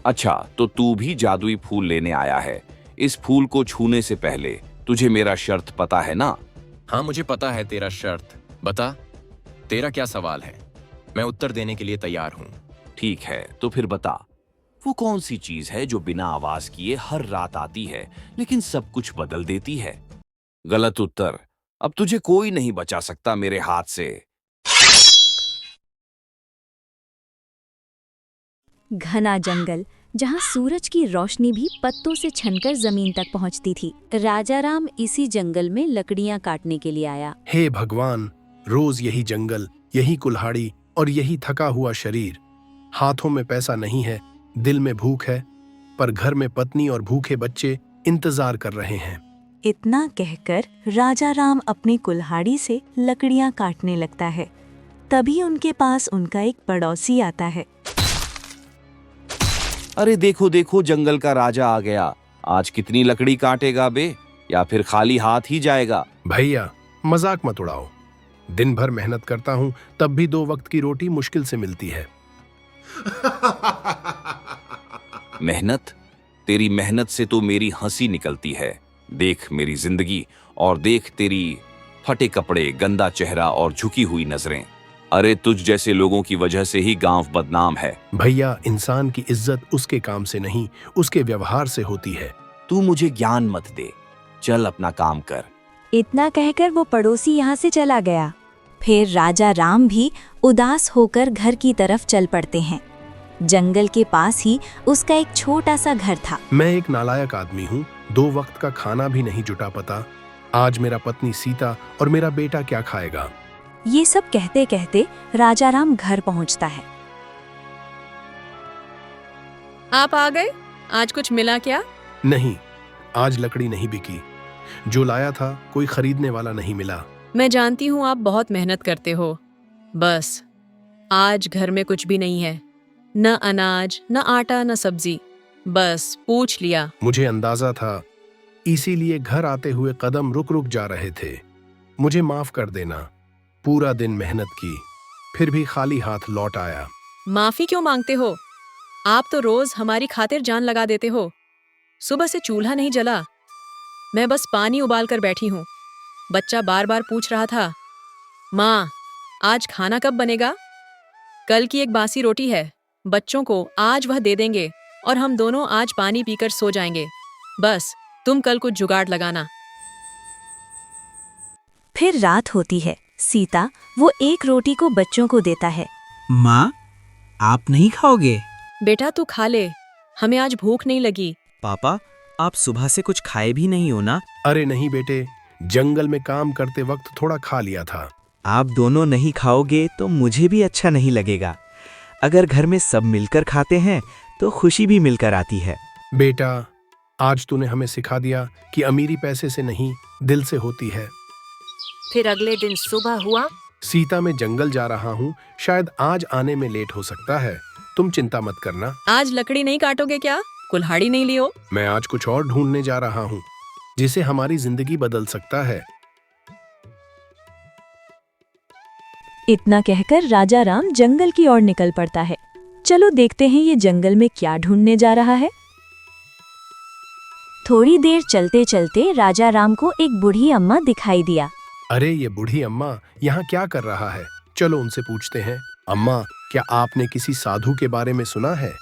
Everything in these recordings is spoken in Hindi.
अच्छा, तो तू भी जादुई फूल लेने आया है। इस फूल को छूने से पहले तुझे मेरा शर्त पता है ना? हाँ, मुझे पता है तेरा शर्त। बता, तेरा क्या सवाल है? मैं उत्तर देने के लिए तैयार हूँ। ठीक है, तो फिर बता, वो कौन सी चीज है जो बिना आवाज किए हर रात आती है लेकिन सब कुछ बदल देती है? गलत उत्तर। अब तुझे कोई नहीं बचा सकता मेरे हाथ से। घना जंगल, जहाँ सूरज की रोशनी भी पत्तों से छनकर जमीन तक पहुँचती थी। राजा राम इसी जंगल में लकड़ियाँ काटने के लिए आया। हे भगवान, रोज यही जंगल, यही कुल्हाड़ी और यही थका हुआ शरीर। हाथों में पैसा नहीं है, दिल में भूख है, पर घर में पत्नी और भूखे बच्चे इंतजार कर रहे हैं। इतना कहकर राजा राम अपनी कुल्हाड़ी से लकड़ियाँ काटने लगता है। तभी उनके पास उनका एक पड़ोसी आता है। अरे देखो देखो, जंगल का राजा आ गया। आज कितनी लकड़ी काटेगा बे, या फिर खाली हाथ ही जाएगा? भैया, मजाक मत उड़ाओ। दिन भर मेहनत करता हूँ, तब भी 2 वक्त की रोटी मुश्किल से मिलती है। मेहनत? तेरी मेहनत से तो मेरी हंसी निकलती है। देख मेरी जिंदगी, और देख तेरी फटे कपड़े, गंदा चेहरा और झुकी हुई नजरें। अरे तुझ जैसे लोगों की वजह से ही गांव बदनाम है। भैया, इंसान की इज्जत उसके काम से नहीं, उसके व्यवहार से होती है। तू मुझे ज्ञान मत दे, चल अपना काम कर। इतना कहकर वो पड़ोसी यहाँ से चला गया। फिर राजा राम भी उदास होकर घर की तरफ चल पड़ते हैं। जंगल के पास ही उसका एक छोटा सा घर था। मैं एक नालायक आदमी हूँ, 2 वक्त का खाना भी नहीं जुटा पता। आज मेरा पत्नी सीता और मेरा बेटा क्या खाएगा? ये सब कहते कहते राजा राम घर पहुँचता है। आप आ गए? आज कुछ मिला क्या? नहीं, आज लकड़ी नहीं बिकी। जो लाया था कोई खरीदने वाला नहीं मिला। मैं जानती हूँ आप बहुत मेहनत करते हो। बस आज घर में कुछ भी नहीं है, न अनाज, न आटा, न सब्जी। बस पूछ लिया। मुझे अंदाजा था, इसीलिए घर आते हुए कदम रुक रुक जा रहे थे। मुझे माफ कर देना। पूरा दिन मेहनत की, फिर भी खाली हाथ लौट आया। माफी क्यों मांगते हो? आप तो रोज हमारी खातिर जान लगा देते हो। सुबह से चूल्हा नहीं जला, मैं बस पानी उबाल कर बैठी हूँ। बच्चा बार बार पूछ रहा था, माँ आज खाना कब बनेगा? कल की एक बासी रोटी है, बच्चों को आज वह दे देंगे और हम दोनों आज पानी पीकर सो जाएंगे। बस तुम कल कुछ जुगाड़ लगाना। फिर रात होती है। सीता वो एक रोटी को बच्चों को देता है। माँ, आप नहीं खाओगे? बेटा तू खा ले, हमें आज भूख नहीं लगी। पापा, आप सुबह से कुछ खाए भी नहीं हो ना? अरे नहीं बेटे, जंगल में काम करते वक्त थोड़ा खा लिया था। आप दोनों नहीं खाओगे तो मुझे भी अच्छा नहीं लगेगा। अगर घर में सब मिलकर खाते हैं तो खुशी भी मिलकर आती है। बेटा, आज तूने हमें सिखा दिया कि अमीरी पैसे से नहीं, दिल से होती है। फिर अगले दिन सुबह हुआ। सीता, मैं जंगल जा रहा हूँ, शायद आज आने में लेट हो सकता है। तुम चिंता मत करना। आज लकड़ी नहीं काटोगे क्या? कुल्हाड़ी नहीं लियो? मैं आज कुछ और ढूंढने जा रहा हूँ, जिसे हमारी जिंदगी बदल सकता है। इतना कहकर राजा राम जंगल की ओर निकल पड़ता है। चलो देखते हैं ये जंगल में क्या ढूंढने जा रहा है। थोड़ी देर चलते चलते राजा राम को एक बूढ़ी अम्मा दिखाई दिया। अरे ये बूढ़ी अम्मा यहाँ क्या कर रहा है? चलो उनसे पूछते हैं। अम्मा, क्या आपने किसी साधु के बारे में सुना है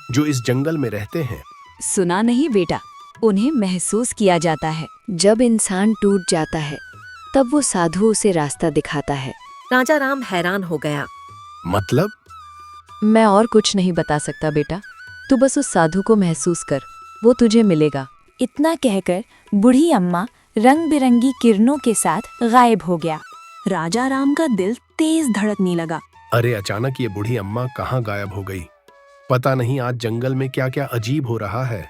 जो इस जंगल में रहते हैं? सुना नहीं बेटा, उन्हें महसूस किया जाता है। जब इंसान टूट जाता है तब वो साधु उसे रास्ता दिखाता है। राजा राम हैरान हो गया। मतलब? मैं और कुछ नहीं बता सकता बेटा, तू बस उस साधु को महसूस कर, वो तुझे मिलेगा। इतना कहकर बूढ़ी अम्मा रंग बिरंगी किरणों के साथ गायब हो गया। राजा राम का दिल तेज धड़कने लगा। अरे अचानक ये बूढ़ी अम्मा कहाँ गायब हो गई? पता नहीं आज जंगल में क्या क्या अजीब हो रहा है।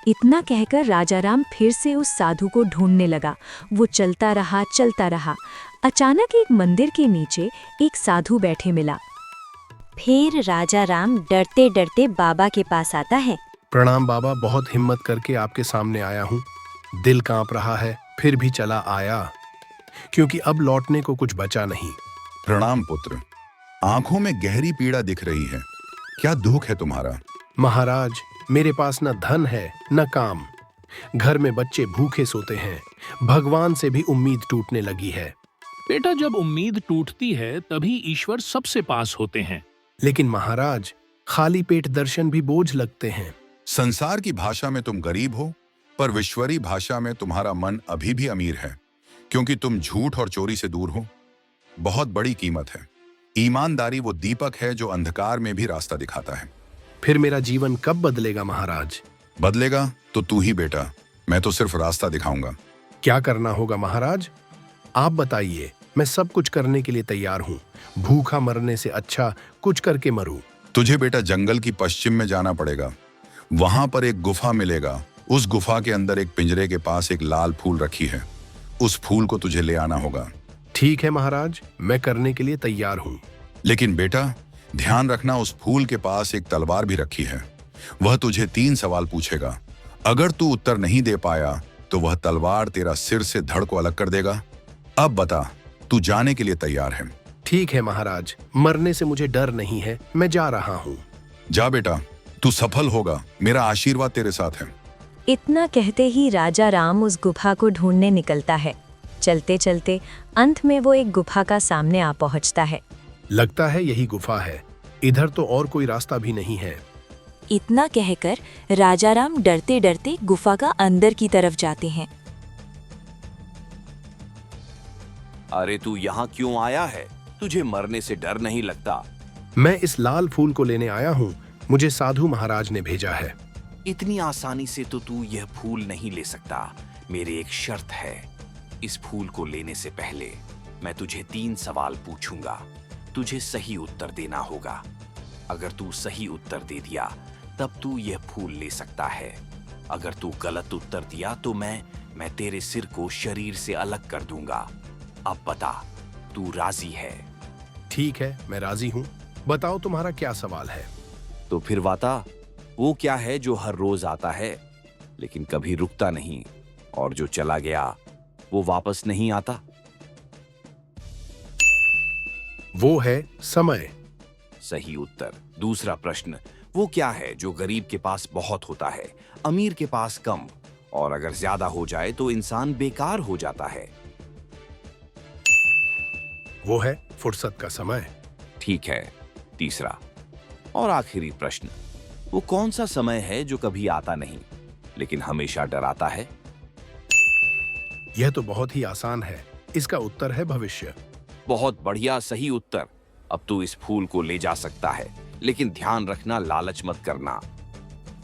इतना कहकर राजा राम फिर से उस साधु को ढूंढने लगा। वो चलता रहा चलता रहा। अचानक एक मंदिर के नीचे एक साधु बैठे मिला। फिर राजा राम डरते डरते बाबा के पास आता है। प्रणाम बाबा, बहुत हिम्मत करके आपके सामने आया हूँ। दिल कांप रहा है, फिर भी चला आया, क्योंकि अब लौटने को कुछ बचा नहीं। प्रणाम पुत्र, आंखों में गहरी पीड़ा दिख रही है। क्या दुख है तुम्हारा? महाराज, मेरे पास न धन है न काम। घर में बच्चे भूखे सोते हैं। भगवान से भी उम्मीद टूटने लगी है। बेटा, जब उम्मीद टूटती है तभी ईश्वर सबसे पास होते हैं। लेकिन महाराज, खाली पेट दर्शन भी बोझ लगते हैं। संसार की भाषा में तुम गरीब हो, पर विश्वरी भाषा में तुम्हारा मन अभी भी अमीर है, क्योंकि तुम झूठ और चोरी से दूर हो। बहुत बड़ी कीमत है। ईमानदारी वो दीपक है जो अंधकार में भी रास्ता दिखाता है। फिर मेरा जीवन कब बदलेगा महाराज? बदलेगा तो तू ही बेटा, मैं तो सिर्फ रास्ता दिखाऊंगा। क्या करना होगा महाराज? आप बताइए, मैं सब कुछ करने के लिए तैयार हूँ। भूखा मरने से अच्छा कुछ करके मरूं। तुझे बेटा जंगल की पश्चिम में जाना पड़ेगा। वहां पर एक गुफा मिलेगा। उस गुफा के अंदर एक पिंजरे के पास एक लाल फूल रखी है। उस फूल को तुझे ले आना होगा। ठीक है महाराज, मैं करने के लिए तैयार हूँ। लेकिन बेटा, ध्यान रखना, उस फूल के पास एक तलवार भी रखी है। वह तुझे 3 सवाल पूछेगा। अगर तू उत्तर नहीं दे पाया तो वह तलवार तेरा सिर से धड़ को अलग कर देगा। अब बता, तू जाने के लिए तैयार है? ठीक है महाराज, मरने से मुझे डर नहीं है, मैं जा रहा हूँ। जा बेटा, तू सफल होगा। मेरा आशीर्वाद तेरे साथ है। इतना कहते ही राजा राम उस गुफा को ढूंढने निकलता है। चलते चलते अंत में वो एक गुफा का सामने आ पहुंचता है। लगता है यही गुफा है। इधर तो और कोई रास्ता भी नहीं है। इतना कहकर राजा राम डरते डरते गुफा का अंदर की तरफ जाते हैं। अरे तू यहाँ क्यों आया है? तुझे मरने से डर नहीं लगता? मैं इस लाल फूल को लेने आया हूँ। मुझे साधु महाराज ने भेजा है। इतनी आसानी से तो तू यह फूल नहीं ले सकता। मेरी एक शर्त है। इस फूल को लेने से पहले मैं तुझे 3 सवाल पूछूंगा। तुझे सही उत्तर देना होगा। अगर तू सही उत्तर दे दिया तब तू यह फूल ले सकता है। अगर तू गलत उत्तर दिया तो मैं तेरे सिर को शरीर से अलग कर दूंगा। अब बता, तू राजी है? ठीक है, मैं राजी हूँ। बताओ तुम्हारा क्या सवाल है? तो फिर बता, वो क्या है जो हर रोज आता है लेकिन कभी रुकता नहीं, और जो चला गया वो वापस नहीं आता? वो है समय। सही उत्तर। दूसरा प्रश्न, वो क्या है जो गरीब के पास बहुत होता है, अमीर के पास कम, और अगर ज्यादा हो जाए तो इंसान बेकार हो जाता है? वो है फुर्सत का समय। ठीक है। तीसरा और आखिरी प्रश्न, वो कौन सा समय है जो कभी आता नहीं लेकिन हमेशा डराता है? यह तो बहुत ही आसान है। इसका उत्तर है भविष्य। बहुत बढ़िया, सही उत्तर। अब तू इस फूल को ले जा सकता है, लेकिन ध्यान रखना, लालच मत करना।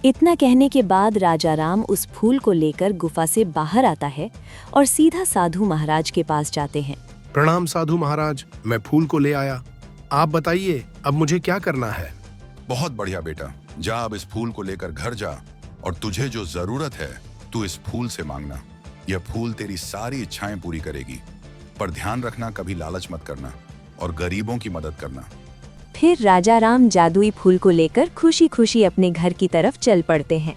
इतना कहने के बाद राजा राम उस फूल को लेकर गुफा से बाहर आता है और सीधा साधु महाराज के पास जाते हैं। प्रणाम साधु महाराज, मैं फूल को ले आया। आप बताइए, अब मुझे क्या करना है? बहुत बढ़िया बेटा, जा अब इस फूल को लेकर घर जा, और तुझे जो जरूरत है तू इस फूल से मांगना। यह फूल तेरी सारी इच्छाएं पूरी करेगी। पर ध्यान रखना, कभी लालच मत करना और गरीबों की मदद करना। फिर राजा राम जादुई फूल को लेकर खुशी खुशी अपने घर की तरफ चल पड़ते हैं।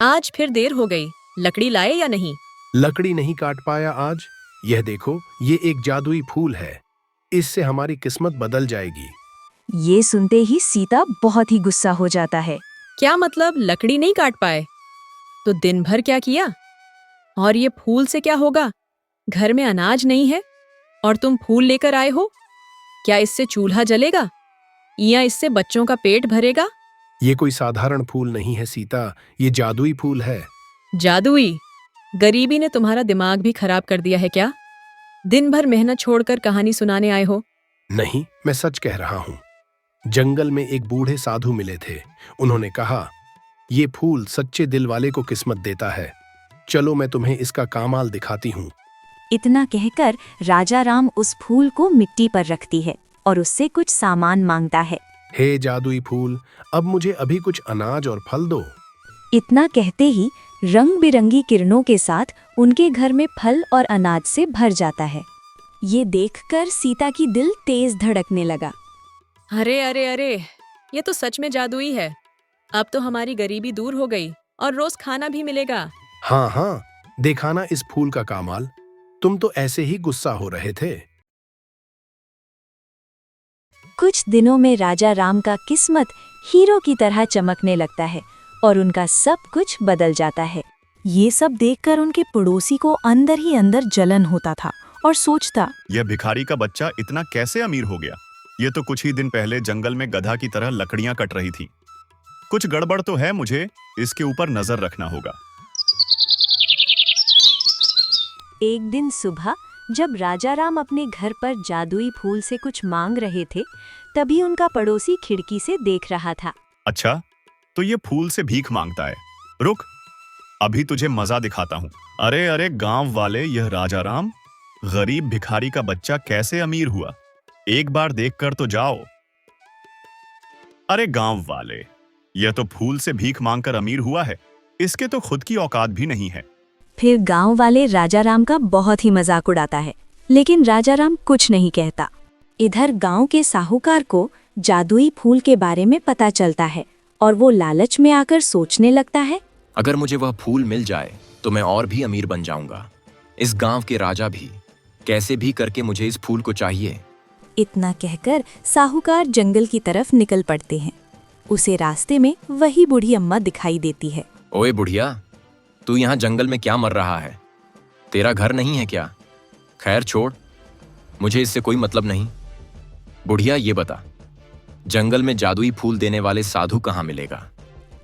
आज फिर देर हो गई। लकड़ी लाए या नहीं? लकड़ी नहीं काट पाया आज। यह देखो, ये एक जादुई फूल है। इससे हमारी किस्मत बदल जाएगी। ये सुनते ही सीता बहुत ही गुस्सा हो जाता है। क्या मतलब, लकड़ी नहीं काट पाए? तो दिन भर क्या किया? और ये फूल से क्या होगा? घर में अनाज नहीं है और तुम फूल लेकर आए हो। क्या इससे चूल्हा जलेगा या इससे बच्चों का पेट भरेगा? ये कोई साधारण फूल नहीं है सीता, ये जादुई फूल है। जादुई? गरीबी ने तुम्हारा दिमाग भी खराब कर दिया है क्या? दिन भर मेहनत छोड़कर कहानी सुनाने आए हो? नहीं, मैं सच कह रहा हूँ। जंगल में एक बूढ़े साधु मिले थे। उन्होंने कहा, ये फूल सच्चे दिल वाले को किस्मत देता है। चलो मैं तुम्हें इसका कमाल दिखाती हूँ। इतना कहकर राजा राम उस फूल को मिट्टी पर रखती है और उससे कुछ सामान मांगता है। हे जादुई फूल, अब मुझे अभी कुछ अनाज और फल दो। इतना कहते ही रंग बिरंगी किरणों के साथ उनके घर में फल और अनाज से भर जाता है। ये देखकर सीता की दिल तेज धड़कने लगा। अरे अरे अरे, ये तो सच में जादुई है। अब तो हमारी गरीबी दूर हो गई और रोज खाना भी मिलेगा। हाँ हाँ, दिखाना इस फूल का कमाल। तुम तो ऐसे ही गुस्सा हो रहे थे। कुछ दिनों में राजा राम का किस्मत हीरो की तरह चमकने लगता है और उनका सब कुछ बदल जाता है। ये सब देखकर उनके पड़ोसी को अंदर ही अंदर जलन होता था और सोचता, यह भिखारी का बच्चा इतना कैसे अमीर हो गया? ये तो कुछ ही दिन पहले जंगल में गधा की तरह लकड़ियां कट रही थी। कुछ गड़बड़ तो है, मुझे इसके ऊपर नजर रखना होगा। एक दिन सुबह जब राजा राम अपने घर पर जादुई फूल से कुछ मांग रहे थे, तभी उनका पड़ोसी खिड़की से देख रहा था। अच्छा, तो ये फूल से भीख मांगता है। रुक, अभी तुझे मजा दिखाता हूँ। अरे अरे गांव वाले, यह राजा राम गरीब भिखारी का बच्चा कैसे अमीर हुआ, एक बार देखकर तो जाओ। अरे गांव वाले, यह तो फूल से भीख मांगकर अमीर हुआ है, इसके तो खुद की औकात भी नहीं है। फिर गांव वाले राजा राम का बहुत ही मजाक उड़ाता है, लेकिन राजा राम कुछ नहीं कहता। इधर गांव के साहूकार को जादुई फूल के बारे में पता चलता है और वो लालच में आकर सोचने लगता है, अगर मुझे वह फूल मिल जाए तो मैं और भी अमीर बन जाऊंगा। इस गांव के राजा भी कैसे भी करके मुझे इस फूल को चाहिए। इतना कहकर साहूकार जंगल की तरफ निकल पड़ते हैं। उसे रास्ते में वही बूढ़ी अम्मा दिखाई देती है। ओए बुढ़िया, तू यहाँ जंगल में क्या मर रहा है? तेरा घर नहीं है क्या? खैर छोड़, मुझे इससे कोई मतलब नहीं। बुढ़िया ये बता, जंगल में जादुई फूल देने वाले साधु कहाँ मिलेगा?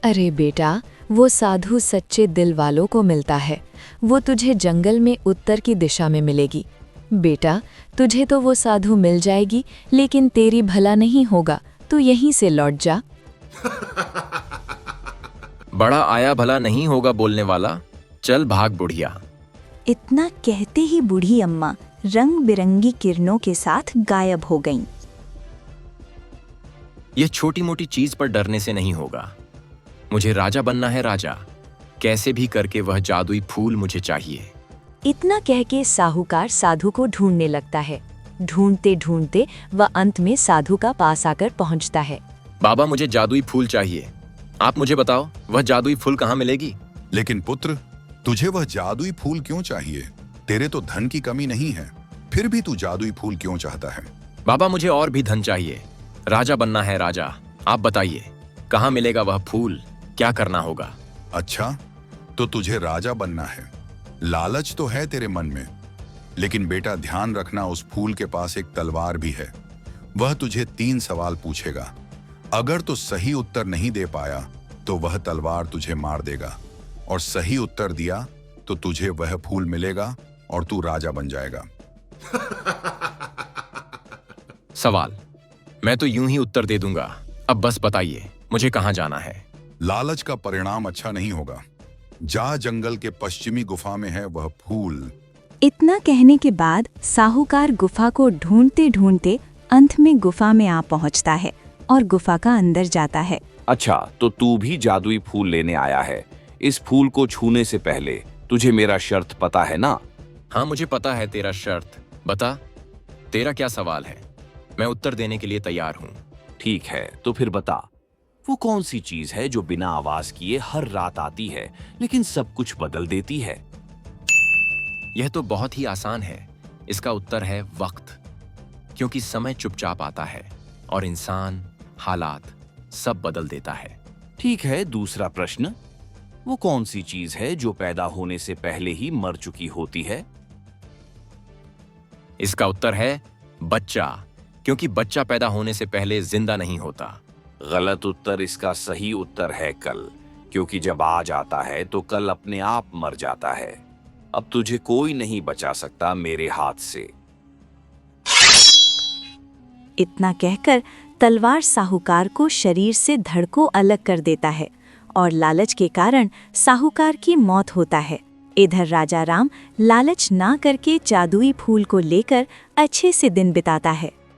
अरे बेटा, वो साधु सच्चे दिल वालों को मिलता है। वो तुझे जंगल में उत्तर की दिशा में मिलेगी। बेटा, तुझे तो वो साधु मिल जाएगी, लेकिन तेरी भला नहीं होगा। तू यहीं से लौट जा। बड़ा आया भला नहीं होगा बोलने वाला, चल भाग बुढ़िया। इतना कहते ही बूढ़ी अम्मा रंग बिरंगी किरणों के साथ गायब हो गईं। ये छोटी मोटी चीज पर डरने से नहीं होगा। मुझे राजा बनना है, राजा। कैसे भी करके वह जादुई फूल मुझे चाहिए। इतना कह के साहूकार साधु को ढूंढने लगता है। ढूंढते ढूंढते वह अंत में साधु का पास आकर पहुंचता है। बाबा, मुझे जादुई फूल चाहिए। आप मुझे बताओ, वह जादुई फूल कहाँ मिलेगी? लेकिन पुत्र, तुझे वह जादुई फूल क्यों चाहिए? तेरे तो धन की कमी नहीं है, फिर भी तू जादुई फूल क्यों चाहता है? बाबा, मुझे और भी धन चाहिए। राजा बनना है, राजा। आप बताइए, कहाँ मिलेगा वह फूल? क्या करना होगा? अच्छा, तो तुझे राजा बनना है। लालच तो है तेरे मन में, लेकिन बेटा ध्यान रखना, उस फूल के पास एक तलवार भी है। वह तुझे 3 सवाल पूछेगा। अगर तू सही उत्तर नहीं दे पाया तो वह तलवार तुझे मार देगा, और सही उत्तर दिया तो तुझे वह फूल मिलेगा और तू राजा बन जाएगा। सवाल, मैं तो यूं ही उत्तर दे दूंगा। अब बस बताइए, मुझे कहाँ जाना है? लालच का परिणाम अच्छा नहीं होगा। जा, जंगल के पश्चिमी गुफा में है वह फूल। इतना कहने के बाद साहूकार गुफा को ढूंढते ढूंढते अंत में गुफा में आ पहुंचता है और गुफा का अंदर जाता है। अच्छा, तो तू भी जादुई फूल लेने आया है। इस फूल को छूने से पहले तुझे मेरा शर्त पता है ना? हाँ, मुझे पता है तेरा शर्त। बता, तेरा क्या सवाल है? मैं उत्तर देने के लिए तैयार हूँ। ठीक है, तो फिर बता, वो कौन सी चीज है जो बिना आवाज किए हर रात आती है लेकिन सब कुछ बदल देती है? यह तो बहुत ही आसान है। इसका उत्तर है वक्त, क्योंकि समय चुपचाप आता है और इंसान, हालात सब बदल देता है। ठीक है, दूसरा प्रश्न, वो कौन सी चीज है जो पैदा होने से पहले ही मर चुकी होती है? इसका उत्तर है बच्चा, क्योंकि बच्चा पैदा होने से पहले जिंदा नहीं होता। गलत उत्तर। इसका सही उत्तर है कल, क्योंकि जब आज आता है तो कल अपने आप मर जाता है। अब तुझे कोई नहीं बचा सकता मेरे हाथ से। इतना कहकर तलवार साहूकार को शरीर से धड़ को अलग कर देता है और लालच के कारण साहूकार की मौत होता है। इधर राजा राम लालच ना करके जादुई फूल को लेकर अच्छे से दिन बिताता है।